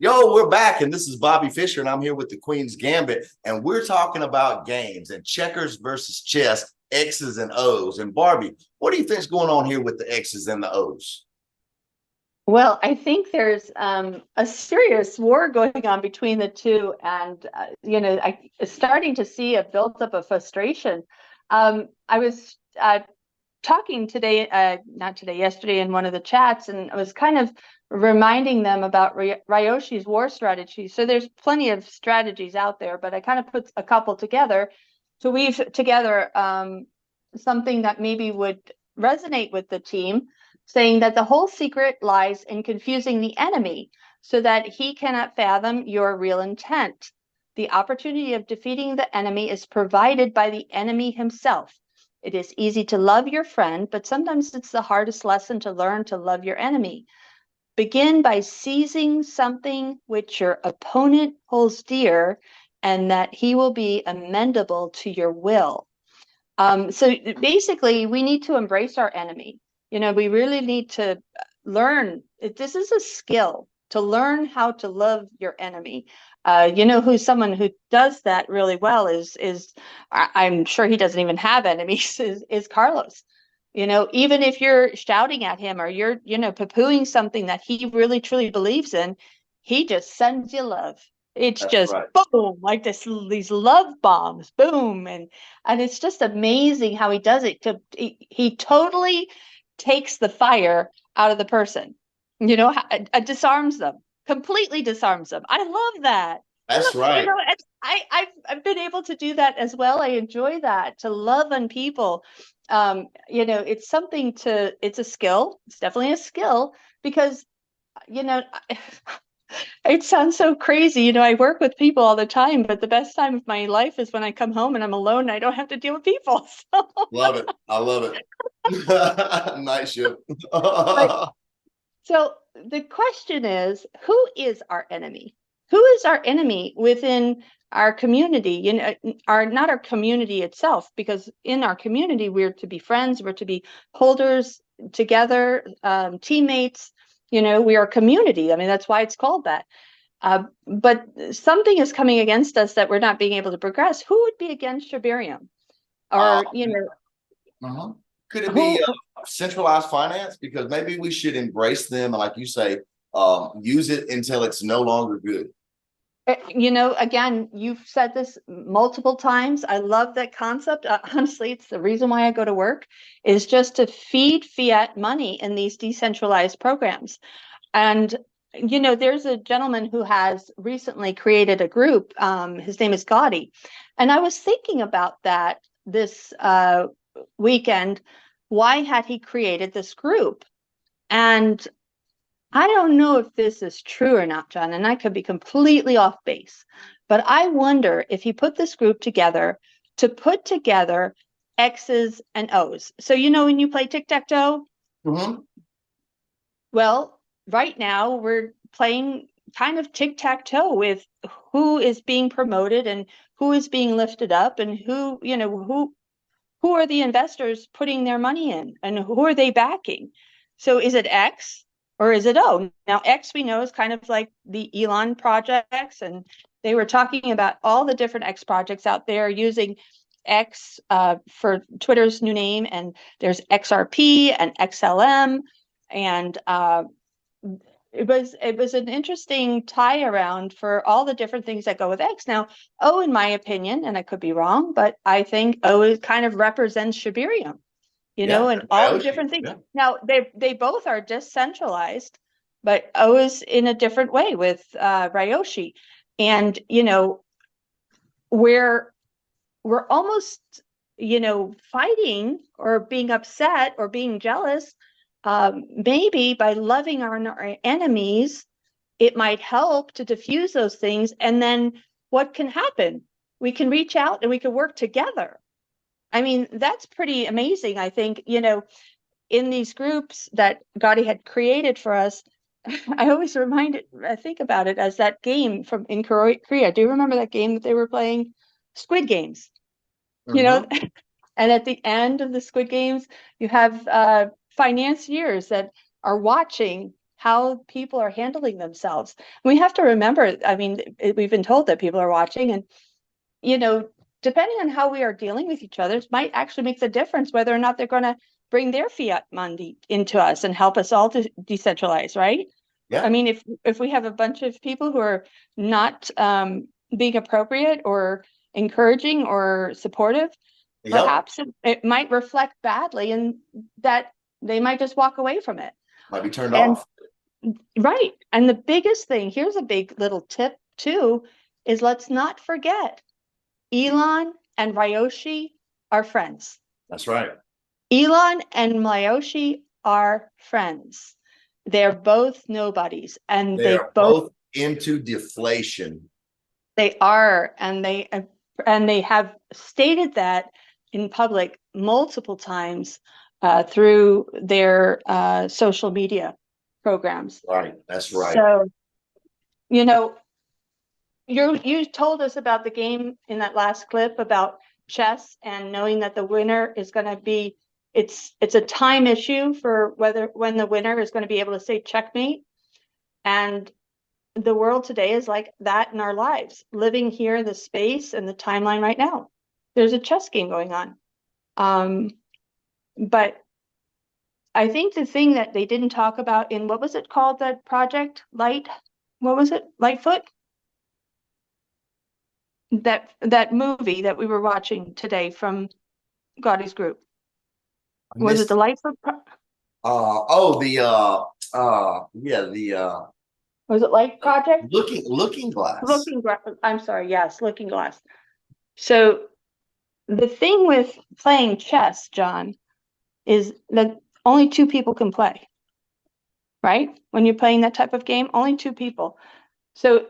Yo, we're back, and this is Bobby Fischer, and I'm here with the Queen's Gambit, and we're talking about games and checkers versus chess, X's and O's. And Barbie, what do you think's going on here with the X's and the O's? Well, I think there's a serious war going on between the two, and I starting to see a built-up of frustration. I was talking today, not today, yesterday in one of the chats, and I was kind of reminding them about Ryoshi's war strategy. So there's plenty of strategies out there, but I kind of put a couple together to weave together something that maybe would resonate with the team, saying that the whole secret lies in confusing the enemy so that he cannot fathom your real intent. The opportunity of defeating the enemy is provided by the enemy himself. It is easy to love your friend, but sometimes it's the hardest lesson to learn to love your enemy. Begin by seizing something which your opponent holds dear, and that he will be amendable to your will. So basically, we need to embrace our enemy. We really need to learn. This is a skill to learn how to love your enemy. Who's someone who does that really well is I'm sure he doesn't even have enemies, is Carlos. Even if you're shouting at him or you're, poo-pooing something that he really truly believes in, he just sends you love. It's That's just right. boom, like these love bombs, boom, and it's just amazing how he does it. He totally takes the fire out of the person. Disarms them, completely disarms them. I love that. I That's love, right. and I've been able to do that as well. I enjoy that, to love on people. It's it's a skill. It's definitely a skill because you know it sounds so crazy. I work with people all the time, but the best time of my life is when I come home and I'm alone and I don't have to deal with people. So, Love it. I love it. Night shift. but so the question is, who is our enemy? Who is our enemy within our community? Our not our community itself, because in our community we're to be friends, we're to be holders together, teammates. We are a community. I mean, that's why it's called that. But something is coming against us that we're not being able to progress. Who would be against Shibarium? uh, Or, uh-huh. Could it be who centralized finance? Because maybe we should embrace them and, like you say, use it until it's no longer good. Again, you've said this multiple times. I love that concept. Honestly, it's the reason why I go to work, is just to feed fiat money in these decentralized programs. And, there's a gentleman who has recently created a group. His name is Gotti. And I was thinking about that this weekend. Why had he created this group? And I don't know if this is true or not, John, and I could be completely off base, but I wonder if he put this group together to put together X's and O's. So, when you play tic-tac-toe, Mm-hmm. well, right now we're playing kind of tic-tac-toe with who is being promoted and who is being lifted up, and who are the investors putting their money in, and who are they backing? So is it X or is it O? Now, X we know is kind of like the Elon projects, and they were talking about all the different X projects out there using X for Twitter's new name, and there's XRP and XLM, and it was an interesting tie around for all the different things that go with X. Now, O, in my opinion, and I could be wrong, but I think O is kind of represents Shibarium, Yeah, and all the Ryoshi. different things. Yeah. Now, they both are decentralized, but O is in a different way with Ryoshi. And, we're we're almost, fighting or being upset or being jealous. Maybe by loving our enemies, it might help to diffuse those things. And then what can happen? We can reach out and we can work together. I mean, that's pretty amazing. I think, in these groups that Gotti had created for us, I think about it as that game from in Korea. Do you remember that game that they were playing? Squid Games, you know, Mm-hmm. and at the end of the Squid Games, you have financiers that are watching how people are handling themselves. We have to remember, I mean, we've been told that people are watching, and you know, depending on how we are dealing with each other, it might actually make the difference whether or not they're going to bring their fiat money into us and help us all to decentralize, right? I Yeah. mean, if we have a bunch of people who are not being appropriate or encouraging or supportive, Yep. perhaps it might reflect badly, and that they might just walk away from it. Might be turned And off. right, and the biggest thing, here's a big little tip too, is let's not forget Elon and Ryoshi are friends. That's right. Elon and Ryoshi are friends. They're both nobodies, and They they are both both into deflation. they are, and they have stated that in public multiple times through their social media programs. Right. That's right. So, you know, you told us about the game in that last clip about chess and knowing that the winner is going to be, it's a time issue for whether when the winner is going to be able to say checkmate. And the world today is like that in our lives, living here in the space and the timeline right now. There's a chess game going on. But I think the thing that they didn't talk about in, what was it called, that project Light, what was it, Lightfoot, that movie that we were watching today from Gotti's group, I was it the missed. Lightfoot Oh, yeah, the was it Light Project? looking glass. I'm sorry, yes, Looking Glass. So the thing with playing chess, John, is that only two people can play, right? When you're playing that type of game, only two people. So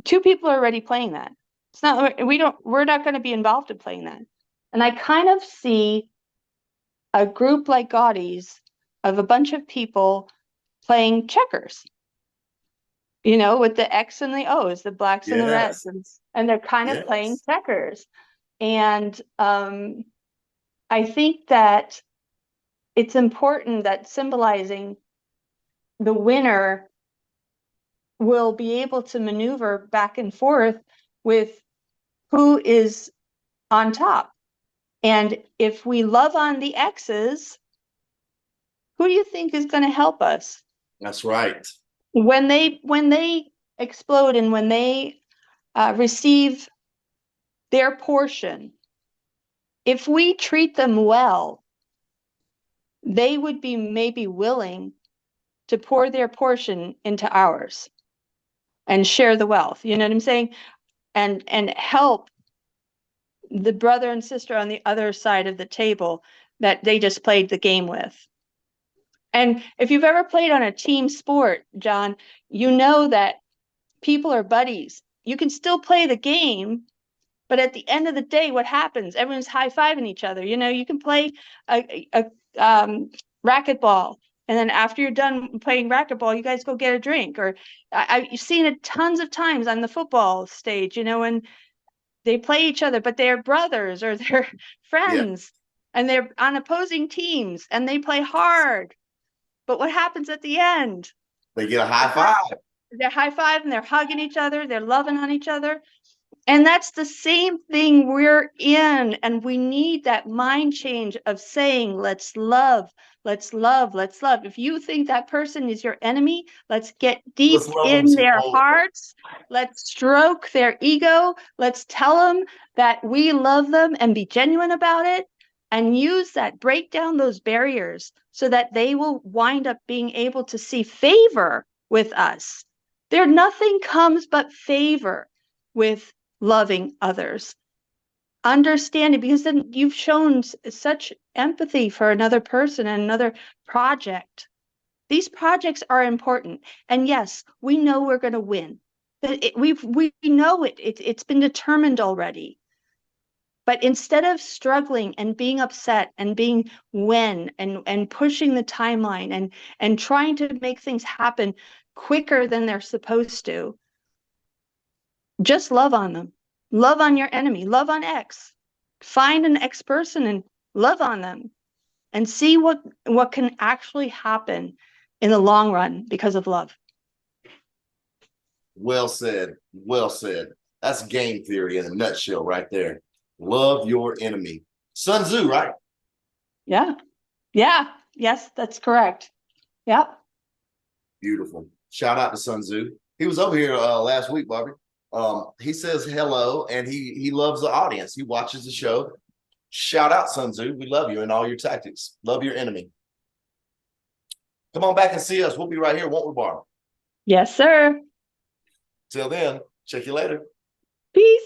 two people are already playing that. It's not, we're not going to be involved in playing that. And I kind of see a group like Gotti's of a bunch of people playing checkers, you know, with the X and the O's, the blacks and the reds, Yes. and they're kind of playing Yes. checkers. And I think that it's important that symbolizing the winner will be able to maneuver back and forth with who is on top. And if we love on the X's, who do you think is going to help us That's right. when they explode and when they receive their portion? If we treat them well, they would be maybe willing to pour their portion into ours and share the wealth. You know what I'm saying? And help the brother and sister on the other side of the table that they just played the game with. And if you've ever played on a team sport, John, you know that people are buddies. You can still play the game, but at the end of the day, what happens? Everyone's high-fiving each other. You know, you can play a racquetball, and then after you're done playing racquetball, you guys go get a drink. Or I've seen it tons of times on the football stage, you know, when they play each other, but they're brothers or they're Yeah. friends, and they're on opposing teams, and they play hard. But what happens at the end? They get a high five. They're high five and they're hugging each other. They're loving on each other. And that's the same thing we're in. And we need that mind change of saying, let's love, let's love, let's love. If you think that person is your enemy, let's get deep Let's love them in some their more. hearts. Let's stroke their ego. Let's tell them that we love them and be genuine about it, and use that, break down those barriers so that they will wind up being able to see favor with us. Nothing comes but favor with loving others, understanding, because then you've shown such empathy for another person and another project. These projects are important, and yes, we know we're going to win. We know it's been determined already. But instead of struggling and being upset and being and pushing the timeline and trying to make things happen quicker than they're supposed to, just love on them. Love on your enemy. Love on X. Find an X person and love on them, and see what can actually happen in the long run because of love. Well said. Well said. That's game theory in a nutshell right there. Love your enemy. Sun Tzu, right? Yeah. Yeah. Yes, that's correct. Yep. Beautiful. Shout out to Sun Tzu. He was over here last week, Barbie. He says hello and he loves the audience. He watches the show. Shout out, Sun Tzu. We love you and all your tactics. Love your enemy. Come on back and see us. We'll be right here, won't we, Barbie? Yes, sir. Till then, check you later. Peace.